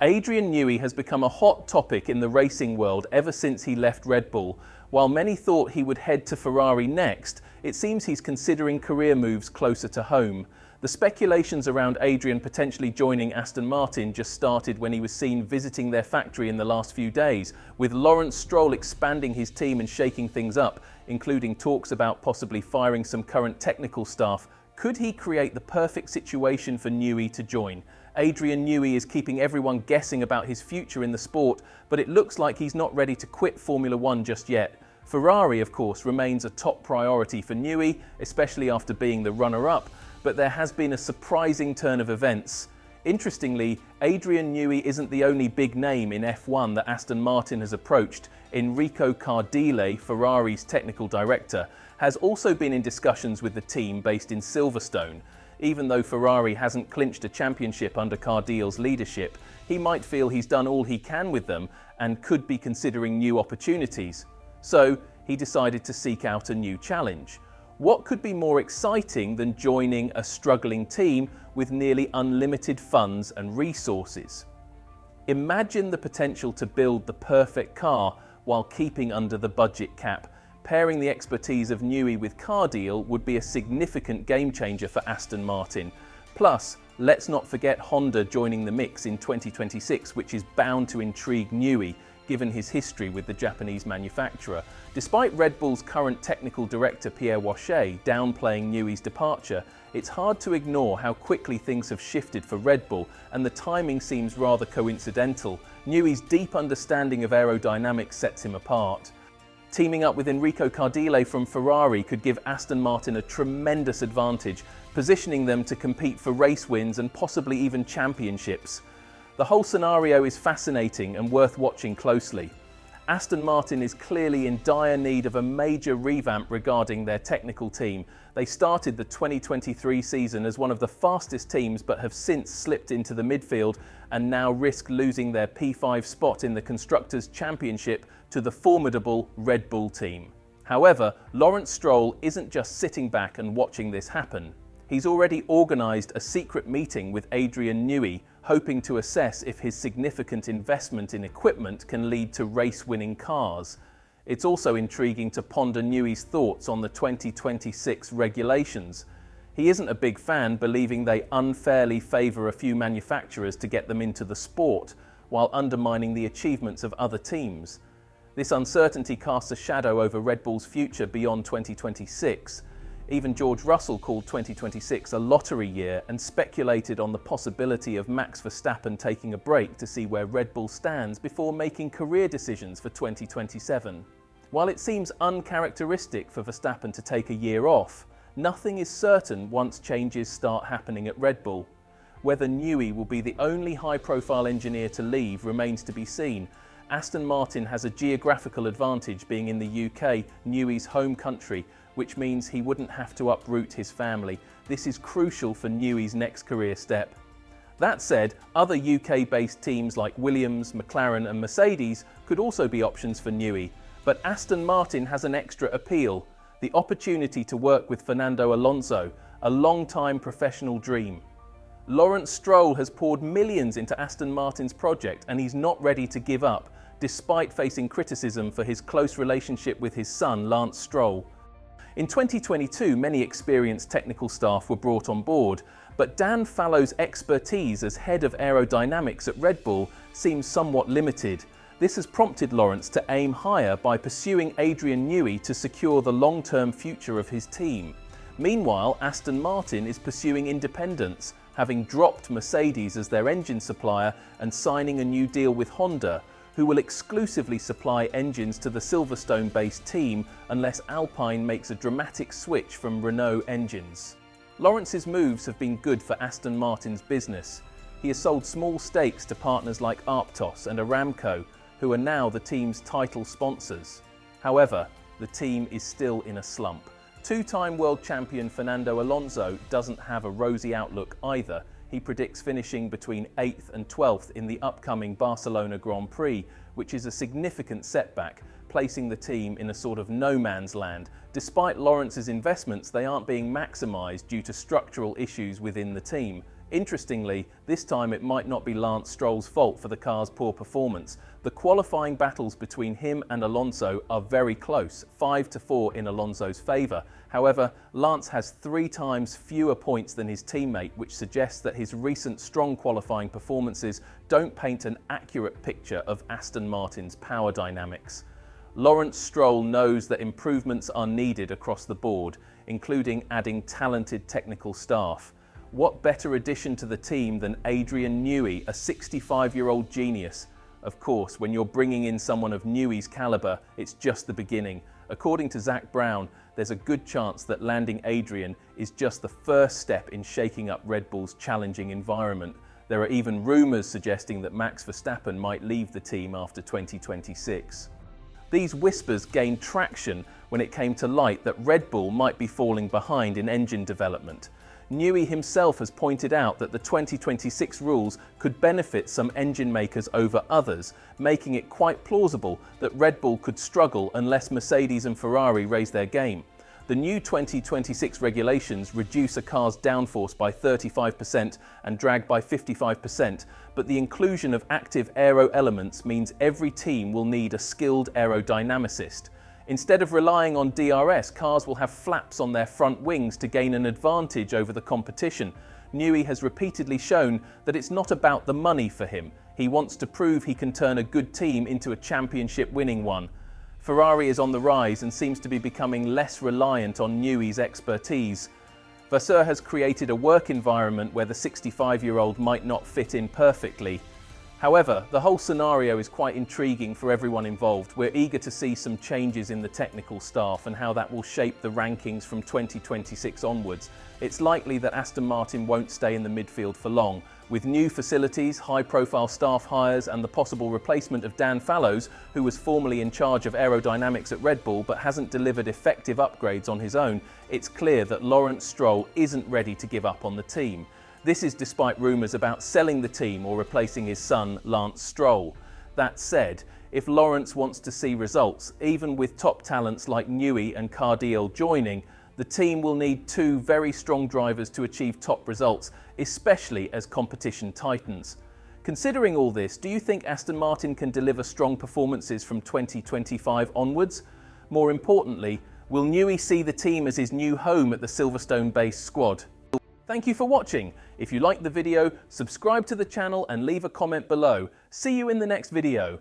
Adrian Newey has become a hot topic in the racing world ever since he left Red Bull. While many thought he would head to Ferrari next, it seems he's considering career moves closer to home. The speculations around Adrian potentially joining Aston Martin just started when he was seen visiting their factory in the last few days, with Lawrence Stroll expanding his team and shaking things up, including talks about possibly firing some current technical staff. Could he create the perfect situation for Newey to join? Adrian Newey is keeping everyone guessing about his future in the sport, but it looks like he's not ready to quit Formula One just yet. Ferrari, of course, remains a top priority for Newey, especially after being the runner-up, but there has been a surprising turn of events. Interestingly, Adrian Newey isn't the only big name in F1 that Aston Martin has approached. Enrico Cardile, Ferrari's technical director, has also been in discussions with the team based in Silverstone. Even though Ferrari hasn't clinched a championship under Cardile's leadership, he might feel he's done all he can with them and could be considering new opportunities. So he decided to seek out a new challenge. What could be more exciting than joining a struggling team with nearly unlimited funds and resources? Imagine the potential to build the perfect car while keeping under the budget cap. Pairing the expertise of Newey with Cardile would be a significant game changer for Aston Martin. Plus, let's not forget Honda joining the mix in 2026, which is bound to intrigue Newey, given his history with the Japanese manufacturer. Despite Red Bull's current technical director Pierre Wache downplaying Newey's departure, it's hard to ignore how quickly things have shifted for Red Bull, and the timing seems rather coincidental. Newey's deep understanding of aerodynamics sets him apart. Teaming up with Enrico Cardile from Ferrari could give Aston Martin a tremendous advantage, positioning them to compete for race wins and possibly even championships. The whole scenario is fascinating and worth watching closely. Aston Martin is clearly in dire need of a major revamp regarding their technical team. They started the 2023 season as one of the fastest teams but have since slipped into the midfield and now risk losing their P5 spot in the Constructors' Championship to the formidable Red Bull team. However, Lawrence Stroll isn't just sitting back and watching this happen. He's already organised a secret meeting with Adrian Newey, hoping to assess if his significant investment in equipment can lead to race-winning cars. It's also intriguing to ponder Newey's thoughts on the 2026 regulations. He isn't a big fan, believing they unfairly favour a few manufacturers to get them into the sport, while undermining the achievements of other teams. This uncertainty casts a shadow over Red Bull's future beyond 2026. Even George Russell called 2026 a lottery year and speculated on the possibility of Max Verstappen taking a break to see where Red Bull stands before making career decisions for 2027. While it seems uncharacteristic for Verstappen to take a year off, nothing is certain once changes start happening at Red Bull. Whether Newey will be the only high-profile engineer to leave remains to be seen. Aston Martin has a geographical advantage being in the UK, Newey's home country, which means he wouldn't have to uproot his family. This is crucial for Newey's next career step. That said, other UK-based teams like Williams, McLaren and Mercedes could also be options for Newey, but Aston Martin has an extra appeal: the opportunity to work with Fernando Alonso, a long-time professional dream. Lawrence Stroll has poured millions into Aston Martin's project and he's not ready to give up, despite facing criticism for his close relationship with his son, Lance Stroll. In 2022, many experienced technical staff were brought on board, but Dan Fallow's expertise as head of aerodynamics at Red Bull seems somewhat limited. This has prompted Lawrence to aim higher by pursuing Adrian Newey to secure the long-term future of his team. Meanwhile, Aston Martin is pursuing independence, having dropped Mercedes as their engine supplier and signing a new deal with Honda, who will exclusively supply engines to the Silverstone-based team unless Alpine makes a dramatic switch from Renault engines. Lawrence's moves have been good for Aston Martin's business. He has sold small stakes to partners like Aptos and Aramco, who are now the team's title sponsors. However, the team is still in a slump. Two-time world champion Fernando Alonso doesn't have a rosy outlook either. He predicts finishing between 8th and 12th in the upcoming Barcelona Grand Prix, which is a significant setback, placing the team in a sort of no man's land. Despite Lawrence's investments, they aren't being maximised due to structural issues within the team. Interestingly, this time it might not be Lance Stroll's fault for the car's poor performance. The qualifying battles between him and Alonso are very close, 5-4 in Alonso's favour. However, Lance has 3 times fewer points than his teammate, which suggests that his recent strong qualifying performances don't paint an accurate picture of Aston Martin's power dynamics. Lawrence Stroll knows that improvements are needed across the board, including adding talented technical staff. What better addition to the team than Adrian Newey, a 65-year-old genius? Of course, when you're bringing in someone of Newey's caliber, it's just the beginning. According to Zach Brown, there's a good chance that landing Adrian is just the first step in shaking up Red Bull's challenging environment. There are even rumours suggesting that Max Verstappen might leave the team after 2026. These whispers gained traction when it came to light that Red Bull might be falling behind in engine development. Newey himself has pointed out that the 2026 rules could benefit some engine makers over others, making it quite plausible that Red Bull could struggle unless Mercedes and Ferrari raise their game. The new 2026 regulations reduce a car's downforce by 35% and drag by 55%, but the inclusion of active aero elements means every team will need a skilled aerodynamicist. Instead of relying on DRS, cars will have flaps on their front wings to gain an advantage over the competition. Newey has repeatedly shown that it's not about the money for him. He wants to prove he can turn a good team into a championship-winning one. Ferrari is on the rise and seems to be becoming less reliant on Newey's expertise. Vasseur has created a work environment where the 65-year-old might not fit in perfectly. However, the whole scenario is quite intriguing for everyone involved. We're eager to see some changes in the technical staff and how that will shape the rankings from 2026 onwards. It's likely that Aston Martin won't stay in the midfield for long. With new facilities, high-profile staff hires and the possible replacement of Dan Fallows, who was formerly in charge of aerodynamics at Red Bull but hasn't delivered effective upgrades on his own, it's clear that Lawrence Stroll isn't ready to give up on the team. This is despite rumours about selling the team or replacing his son, Lance Stroll. That said, if Lawrence wants to see results, even with top talents like Newey and Cardiel joining, the team will need 2 very strong drivers to achieve top results, especially as competition tightens. Considering all this, do you think Aston Martin can deliver strong performances from 2025 onwards? More importantly, will Newey see the team as his new home at the Silverstone-based squad? Thank you for watching. If you liked the video, subscribe to the channel and leave a comment below. See you in the next video.